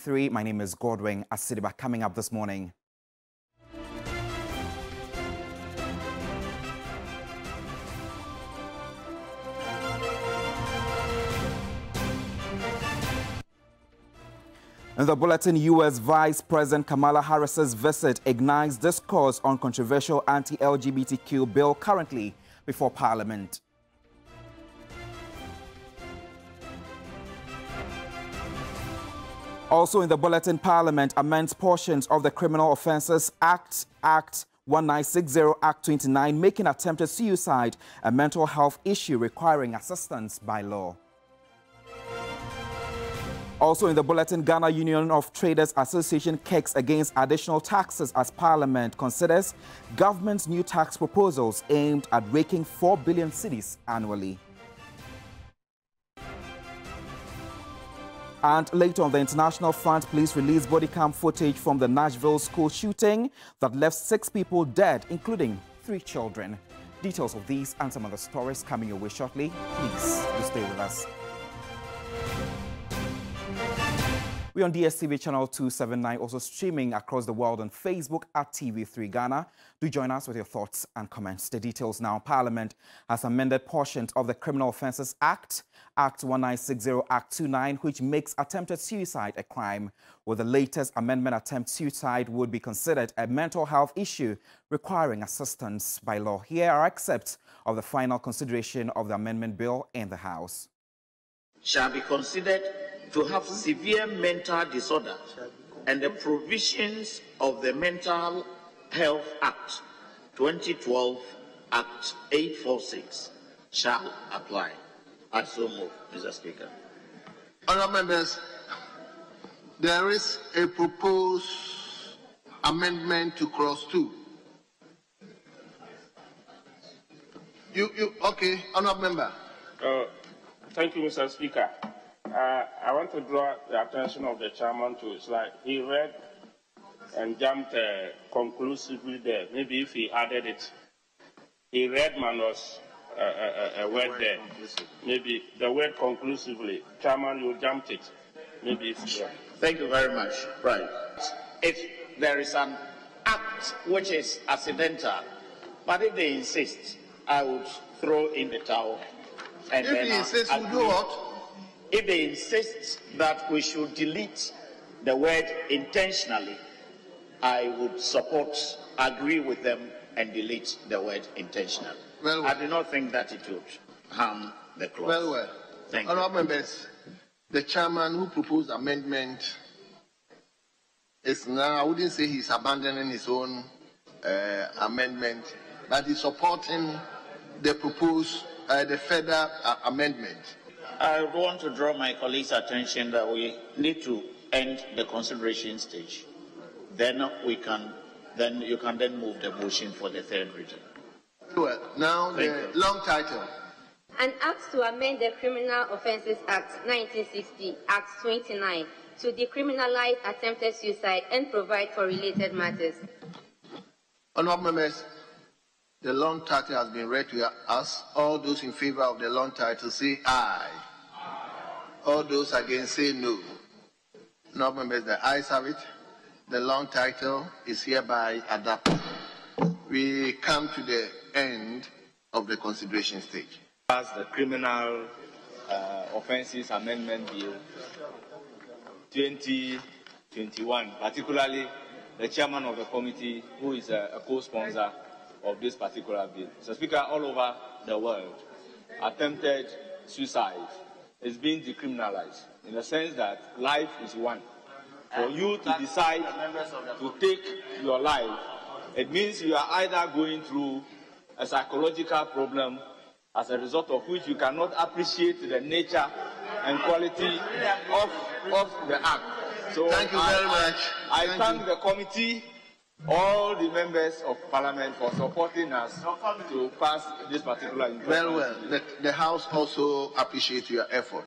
TV3. My name is Godwin Asidiba. Coming up this morning. In the bulletin, U.S. Vice President Kamala Harris's visit ignites discourse on controversial anti-LGBTQ bill currently before Parliament. Also in the bulletin, Parliament amends portions of the Criminal Offences Act 1960, Act 29, making attempted suicide a mental health issue requiring assistance by law. Also in the bulletin, Ghana Union of Traders Association kicks against additional taxes as Parliament considers government's new tax proposals aimed at raking 4 billion cedis annually. And later on the international front, police released body cam footage from the Nashville school shooting that left 6 people dead, including 3 children. Details of these and some other stories coming your way shortly. Please do stay with us. We're on DSTV channel 279, also streaming across the world on Facebook at TV3 Ghana. Do join us with your thoughts and comments. The details now. Parliament has amended portions of the Criminal Offences Act 1960, Act 29, which makes attempted suicide a crime. With the latest amendment, attempt suicide would be considered a mental health issue requiring assistance by law. Here are excerpts of the final consideration of the amendment bill in the House. Shall be considered to have severe mental disorder, and the provisions of the Mental Health Act 2012, Act 846 shall apply. I so move, Mr. Speaker. Honourable members, there is a proposed amendment to clause 2. Okay, honourable member. Thank you, Mr. Speaker. I want to draw the attention of the chairman to it's like he read and jumped conclusively there. Maybe if he added it, he read minus a word there. Maybe the word conclusively. Chairman, you jumped it. Maybe if you... Thank you very much. Right. If there is an act which is accidental, but if they insist, I would throw in the towel. And if then he insists, we do what? If they insist that we should delete the word intentionally, I would agree with them and delete the word intentionally. Well, I do not think that it would harm the clause. Well. Thank you. Honourable members, the chairman who proposed amendment is now, I wouldn't say he's abandoning his own amendment, but he's supporting the proposed, the further amendment. I want to draw my colleagues' attention that we need to end the consideration stage. Then you can move the motion for the third reading. Well, now the long title. An act to amend the Criminal Offences Act 1960, Act 29, to decriminalise attempted suicide and provide for related matters. Honourable members, the long title has been read to us. All those in favour of the long title say aye. All those against say no. Honourable members, the ayes have it. The long title is hereby adopted. We come to the end of the consideration stage. As the Criminal Offences Amendment Bill 2021, particularly the chairman of the committee, who is a co-sponsor of this particular bill. So, Speaker, all over the world, attempted suicide is being decriminalized in the sense that life is one. For you to decide to take your life, it means you are either going through a psychological problem as a result of which you cannot appreciate the nature and quality of the act. So thank you very much. I thank the committee, all the members of Parliament for supporting us to pass this particular important. Well, the House also appreciates your effort.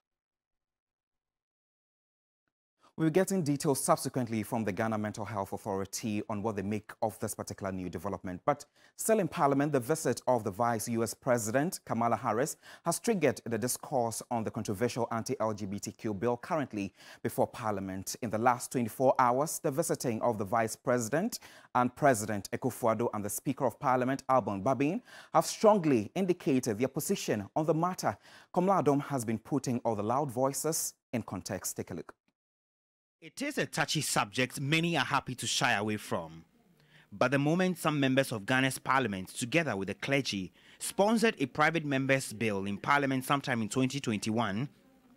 We'll be getting details subsequently from the Ghana Mental Health Authority on what they make of this particular new development. But still in Parliament, the visit of the Vice U.S. President, Kamala Harris, has triggered the discourse on the controversial anti-LGBTQ bill currently before Parliament. In the last 24 hours, the visiting of the Vice President and President Akufo-Addo and the Speaker of Parliament, Alban Bagbin, have strongly indicated their position on the matter. Kamala has been putting all the loud voices in context. Take a look. It is a touchy subject many are happy to shy away from. But the moment some members of Ghana's parliament, together with the clergy, sponsored a private member's bill in parliament sometime in 2021,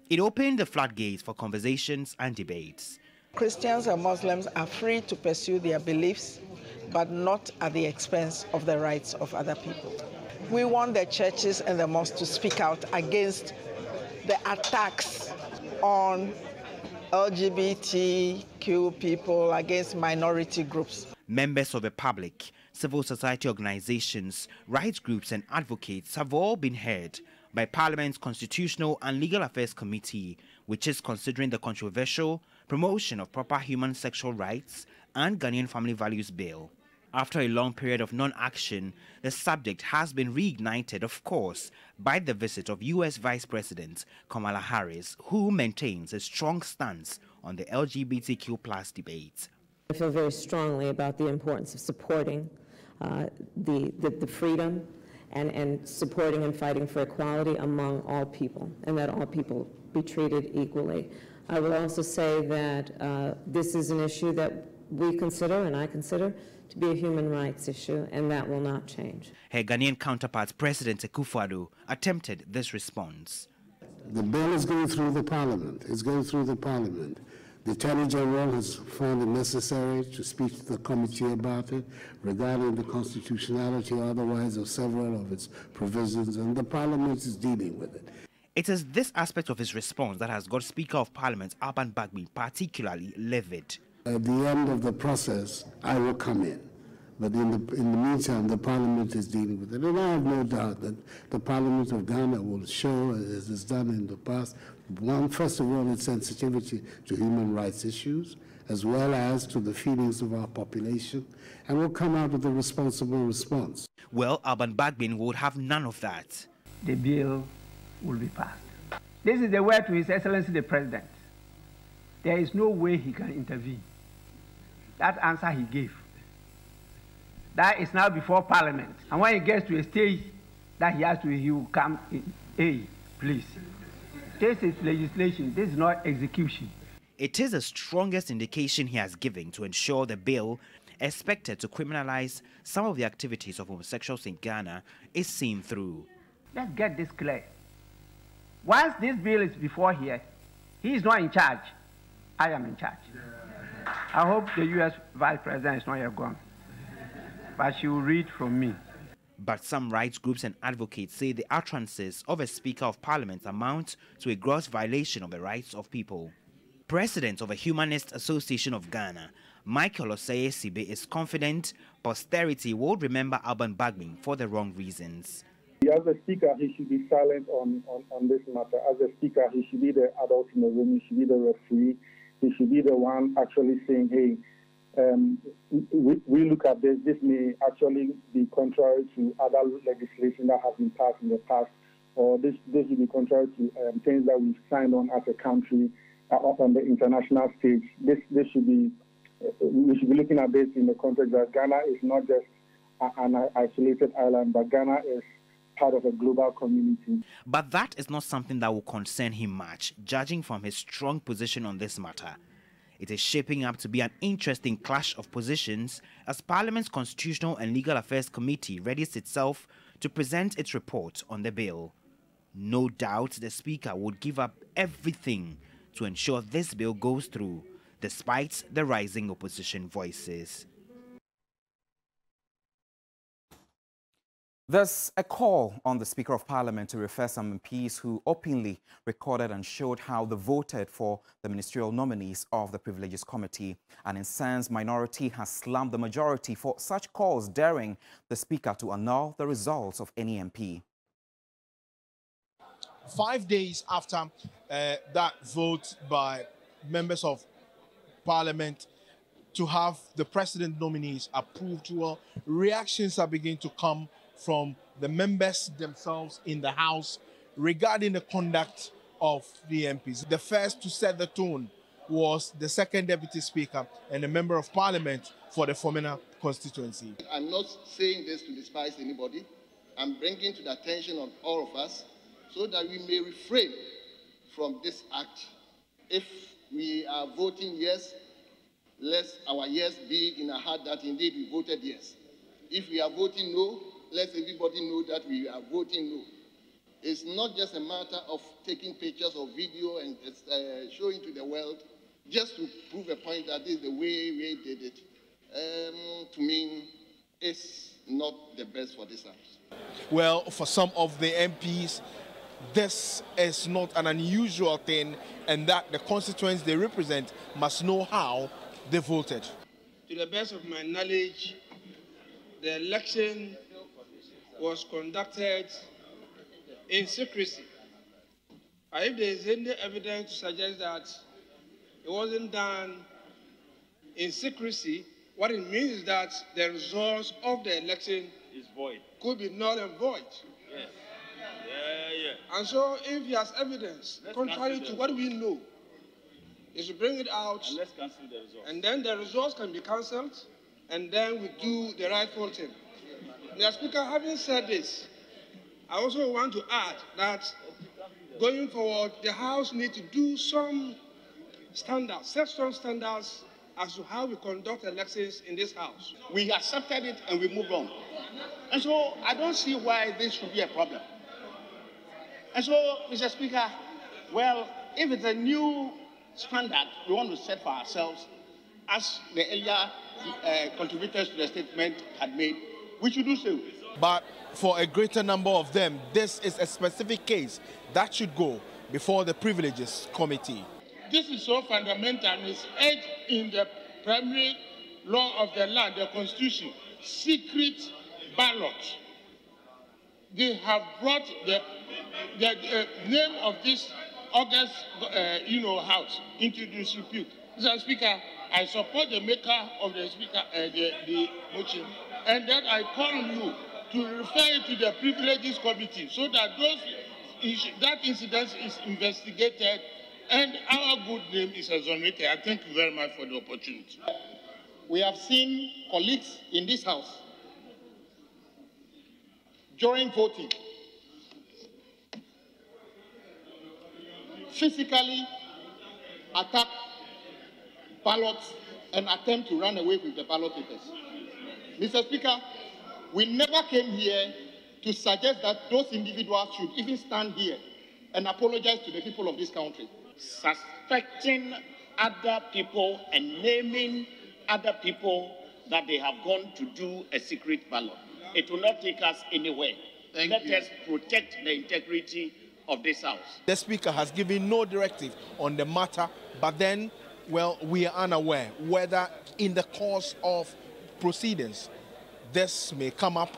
it opened the floodgates for conversations and debates. Christians and Muslims are free to pursue their beliefs, but not at the expense of the rights of other people. We want the churches and the mosques to speak out against the attacks on LGBTQ people, against minority groups. Members of the public, civil society organizations, rights groups and advocates have all been heard by Parliament's Constitutional and Legal Affairs Committee, which is considering the controversial Promotion of Proper Human Sexual Rights and Ghanaian Family Values Bill. After a long period of non-action, the subject has been reignited, of course, by the visit of U.S. Vice President Kamala Harris, who maintains a strong stance on the LGBTQ+ debate. I feel very strongly about the importance of supporting the freedom and supporting and fighting for equality among all people, and that all people be treated equally. I will also say that this is an issue that we consider, and I consider, to be a human rights issue, and that will not change. Her Ghanaian counterpart, President Akufo-Addo, attempted this response. The bill is going through the Parliament. It's going through the Parliament. The Attorney General has found it necessary to speak to the committee about it regarding the constitutionality or otherwise of several of its provisions, and the Parliament is dealing with it. It is this aspect of his response that has got Speaker of Parliament Alban Bagbin particularly livid. At the end of the process, I will come in. But in the meantime, the Parliament is dealing with it. And I have no doubt that the Parliament of Ghana will show, as it's done in the past, first of all, its sensitivity to human rights issues, as well as to the feelings of our population, and will come out with a responsible response. Well, Alban Bagbin would have none of that. The bill will be passed. This is the word to His Excellency the President. There is no way he can intervene. That answer he gave. That is now before Parliament. And when he gets to a stage that he will come in. Hey, please. This is legislation. This is not execution. It is the strongest indication he has given to ensure the bill, expected to criminalize some of the activities of homosexuals in Ghana, is seen through. Let's get this clear. Once this bill is before here, he is not in charge. I am in charge. I hope the U.S. Vice President is not yet gone, but she will read from me. But some rights groups and advocates say the utterances of a Speaker of Parliament amount to a gross violation of the rights of people. President of the Humanist Association of Ghana, Michael Osei-Sibe, is confident posterity will remember Alban Bagbin for the wrong reasons. As a speaker, he should be silent on this matter. As a speaker, he should be the adult in the room, he should be the referee, he should be the one actually saying, hey, we look at this may actually be contrary to other legislation that has been passed in the past, or this will be contrary to things that we've signed on as a country on the international stage. We should be looking at this in the context that Ghana is not just an isolated island, but Ghana is part of a global community. But that is not something that will concern him much, judging from his strong position on this matter. It is shaping up to be an interesting clash of positions as Parliament's Constitutional and Legal Affairs Committee readies itself to present its report on the bill. No doubt the Speaker would give up everything to ensure this bill goes through, despite the rising opposition voices. There's a call on the Speaker of Parliament to refer some MPs who openly recorded and showed how they voted for the ministerial nominees of the Privileges Committee. An incensed minority has slammed the majority for such calls, daring the Speaker to annul the results of any MP. 5 days after that vote by members of Parliament to have the president nominees approved, well, reactions are beginning to come from the members themselves in the House regarding the conduct of the MPs. The first to set the tone was the second Deputy Speaker and a Member of Parliament for the Fomena constituency. I'm not saying this to despise anybody. I'm bringing to the attention of all of us so that we may refrain from this act. If we are voting yes, let our yes be in our heart that indeed we voted yes. If we are voting no, let everybody know that we are voting no. It's not just a matter of taking pictures or video and showing to the world just to prove a point that this is the way we did it. To me, it's not the best for this house. Well, for some of the MPs, this is not an unusual thing, and that the constituents they represent must know how they voted. To the best of my knowledge, the election was conducted in secrecy. If there is any evidence to suggest that it wasn't done in secrecy, what it means is that the results of the election is void. Could be null and void. Yes. And so if he has evidence contrary to what we know, is to bring it out, and let's cancel the results. And then the results can be cancelled, and then we do the rightful thing. Mr. Speaker, having said this, I also want to add that going forward, the House needs to do some standards, set some standards as to how we conduct elections in this House. We accepted it and we moved on. And so I don't see why this should be a problem. And so, Mr. Speaker, well, if it's a new standard we want to set for ourselves, as the earlier contributors to the statement had made, we should do so. But for a greater number of them, this is a specific case that should go before the Privileges Committee. This is so fundamental. It's edged in the primary law of the land, the Constitution, secret ballot. They have brought the name of this August, House into disrepute. Mr. Speaker, I support the maker of the the motion, and that I call on you to refer it to the Privileges Committee so that that incident is investigated and our good name is exonerated. I thank you very much for the opportunity. We have seen colleagues in this House during voting physically attack ballots and attempt to run away with the ballot papers. Mr. Speaker, we never came here to suggest that those individuals should even stand here and apologize to the people of this country. Suspecting other people and naming other people that they have gone to do a secret ballot. It will not take us anywhere. Let us protect the integrity of this House. The Speaker has given no directive on the matter, but then, well, we are unaware whether in the course of proceedings this may come up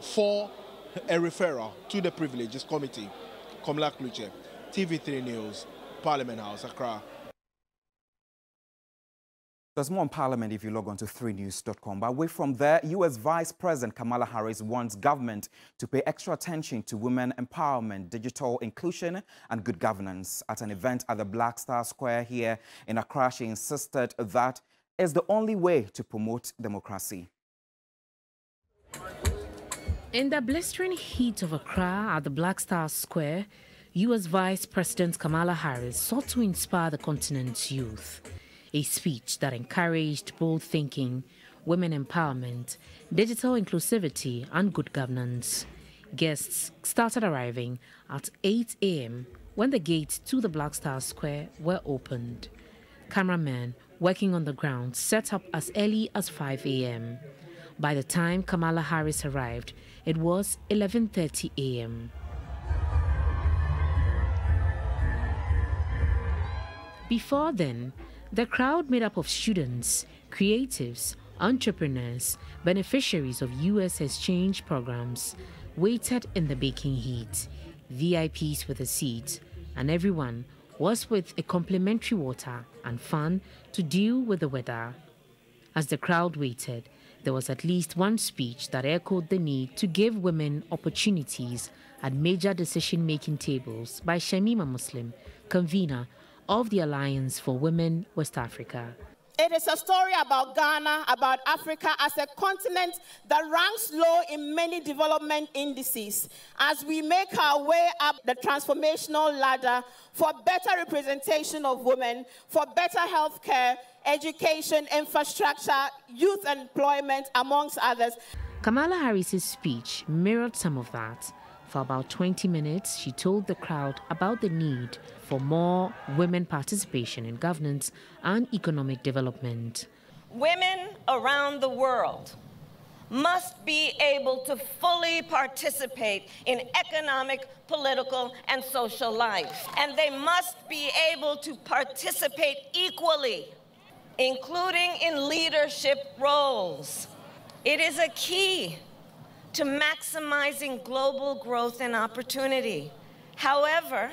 for a referral to the Privileges Committee. Kamala, TV3 News, Parliament House, Accra. There's more on Parliament if you log on to 3news.com. But away from there, U.S. Vice President Kamala Harris wants government to pay extra attention to women empowerment, digital inclusion and good governance. At an event at the Black Star Square here in Accra, she insisted that is the only way to promote democracy. In the blistering heat of Accra at the Black Star Square, U.S. Vice President Kamala Harris sought to inspire the continent's youth. A speech that encouraged bold thinking, women empowerment, digital inclusivity, and good governance. Guests started arriving at 8 a.m. when the gates to the Black Star Square were opened. Cameramen working on the ground set up as early as 5 a.m. By the time Kamala Harris arrived, it was 11:30 a.m. Before then, the crowd made up of students, creatives, entrepreneurs, beneficiaries of U.S. exchange programs waited in the baking heat, VIPs with a seat, and everyone was with a complimentary water and fan to deal with the weather. As the crowd waited, there was at least one speech that echoed the need to give women opportunities at major decision-making tables by Shamima Muslim, convener of the Alliance for Women West Africa. It is a story about Ghana, about Africa as a continent that ranks low in many development indices as we make our way up the transformational ladder for better representation of women, for better health care, education, infrastructure, youth employment, amongst others. Kamala Harris's speech mirrored some of that. For about 20 minutes, she told the crowd about the need for more women participation in governance and economic development. Women around the world must be able to fully participate in economic, political, and social life. And they must be able to participate equally, including in leadership roles. It is a key to maximizing global growth and opportunity. However,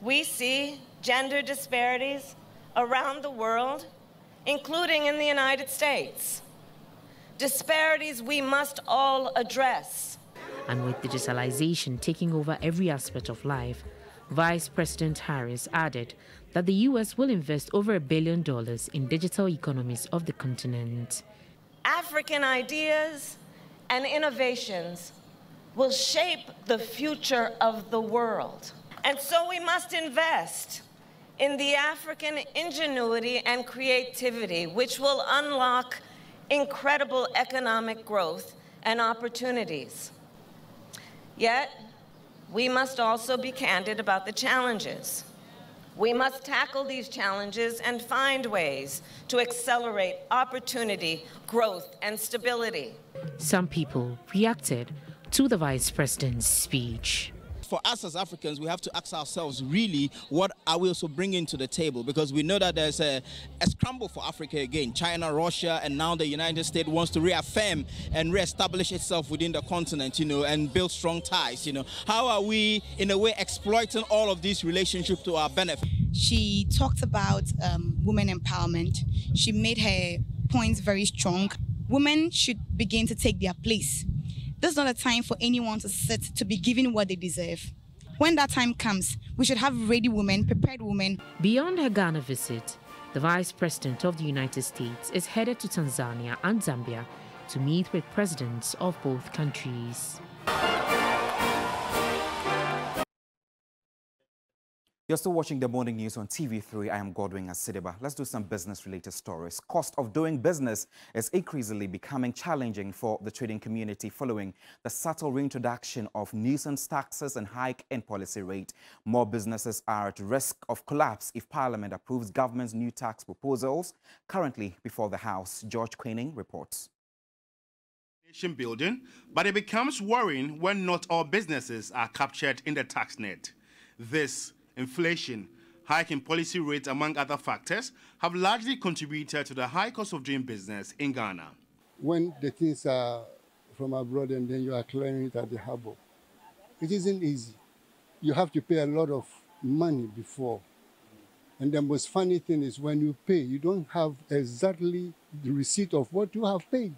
we see gender disparities around the world, including in the United States. Disparities we must all address. And with digitalization taking over every aspect of life, Vice President Harris added that the U.S. will invest over $1 billion in digital economies of the continent. African ideas and innovations will shape the future of the world. And so we must invest in the African ingenuity and creativity, which will unlock incredible economic growth and opportunities. Yet, we must also be candid about the challenges. We must tackle these challenges and find ways to accelerate opportunity, growth, and stability. Some people reacted to the Vice President's speech. For us as Africans, we have to ask ourselves, really, what are we also bringing to the table? Because we know that there's a scramble for Africa again. China, Russia, and now the United States wants to reaffirm and reestablish itself within the continent, and build strong ties, How are we, in a way, exploiting all of these relationships to our benefit? She talked about women empowerment. She made her points very strong. Women should begin to take their place. This is not a time for anyone to sit to be given what they deserve. When that time comes, we should have ready women, prepared women. Beyond her Ghana visit, the Vice President of the United States is headed to Tanzania and Zambia to meet with presidents of both countries. You're still watching the morning news on TV3. I am Godwin Asideba. Let's do some business-related stories. Cost of doing business is increasingly becoming challenging for the trading community following the subtle reintroduction of nuisance taxes and hike in policy rate. More businesses are at risk of collapse if Parliament approves government's new tax proposals currently before the House. George Queening reports. Nation building, but it becomes worrying when not all businesses are captured in the tax net. This inflation, hike in policy rates, among other factors, have largely contributed to the high cost of doing business in Ghana. When the things are from abroad and then you are clearing it at the harbor, it isn't easy. You have to pay a lot of money before. And the most funny thing is when you pay, you don't have exactly the receipt of what you have paid.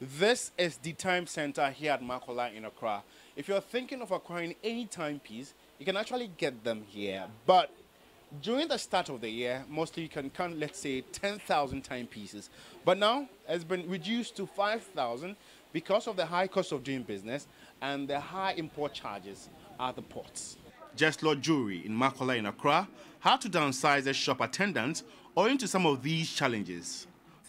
This is the time center here at Makola in Accra. If you're thinking of acquiring any timepiece, you can actually get them here. But during the start of the year, mostly you can count, let's say, 10,000 timepieces. But now it's been reduced to 5,000 because of the high cost of doing business and the high import charges at the ports. Just Lord Jewelry in Makola in Accra had to downsize the shop attendants owing to some of these challenges.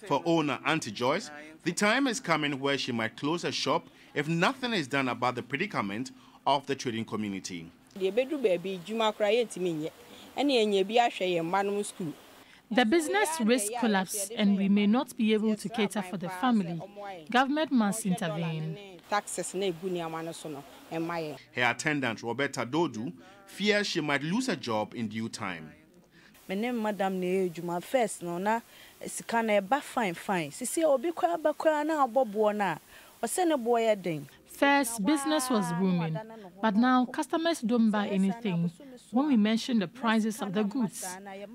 For owner Auntie Joyce, the time is coming where she might close her shop if nothing is done about the predicament of the trading community. The business risks collapse and we may not be able to cater for the family. Government must intervene. Her attendant, Roberta Dodu, fears she might lose her job in due time. My name Madam Neejuma first no na sikana eba fine. Sisi obi kwa bakwa na abobo na First, business was booming, but now customers don't buy anything when we mention the prices of the goods.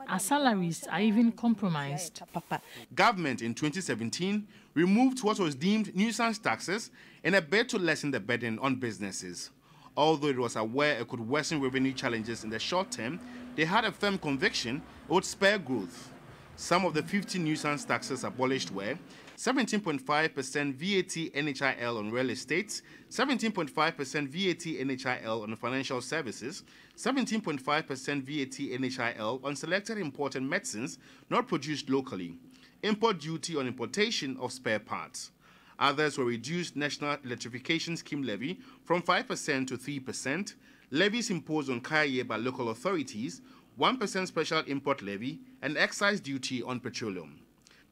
Our salaries are even compromised. Government in 2017 removed what was deemed nuisance taxes in a bid to lessen the burden on businesses. Although it was aware it could worsen revenue challenges in the short term, they had a firm conviction it would spur growth. Some of the 50 nuisance taxes abolished were 17.5% VAT NHIL on real estate, 17.5% VAT NHIL on financial services, 17.5% VAT NHIL on selected imported medicines not produced locally, import duty on importation of spare parts. Others were reduced National Electrification Scheme levy from 5% to 3%, levies imposed on Kaya by local authorities, 1% special import levy, and excise duty on petroleum.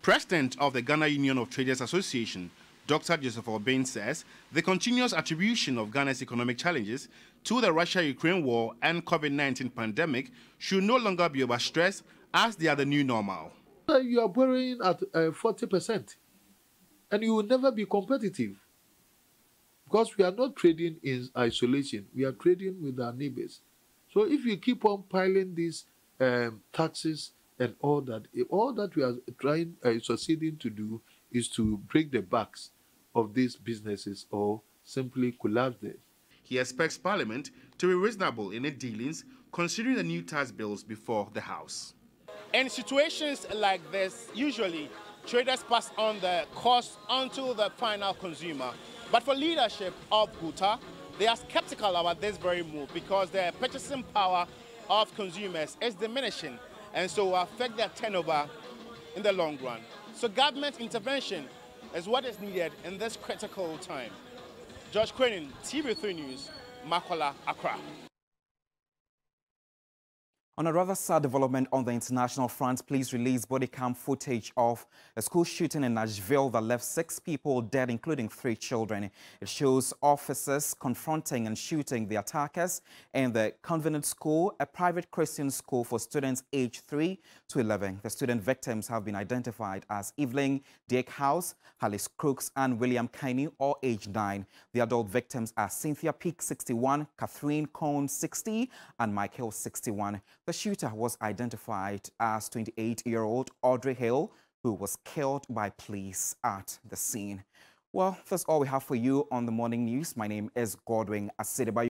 President of the Ghana Union of Traders Association, Dr. Joseph Obeng, says the continuous attribution of Ghana's economic challenges to the Russia-Ukraine war and COVID-19 pandemic should no longer be overstressed as they are the new normal. You are borrowing at 40%, and you will never be competitive because we are not trading in isolation. We are trading with our neighbors. So if you keep on piling these taxes and all that we are trying, succeeding to do is to break the backs of these businesses or simply collapse them. He expects Parliament to be reasonable in its dealings, considering the new tax bills before the House. In situations like this, usually traders pass on the cost onto the final consumer. But for leadership of GUTA, they are skeptical about this very move because the purchasing power of consumers is diminishing and so will affect their turnover in the long run. So government intervention is what is needed in this critical time. George Quenin, TV3 News, Makola, Accra. On a rather sad development on the international front, police released body cam footage of a school shooting in Nashville that left 6 people dead, including 3 children. It shows officers confronting and shooting the attackers in the Convent School, a private Christian school for students aged 3 to 11. The student victims have been identified as Evelyn Diekhouse, Alice Crooks, and William Kaini, all aged 9. The adult victims are Cynthia Peak, 61, Catherine Cohn, 60, and Michael, 61. The shooter was identified as 28-year-old Audrey Hill, who was killed by police at the scene. Well, that's all we have for you on the morning news. My name is Godwin Asidebayo.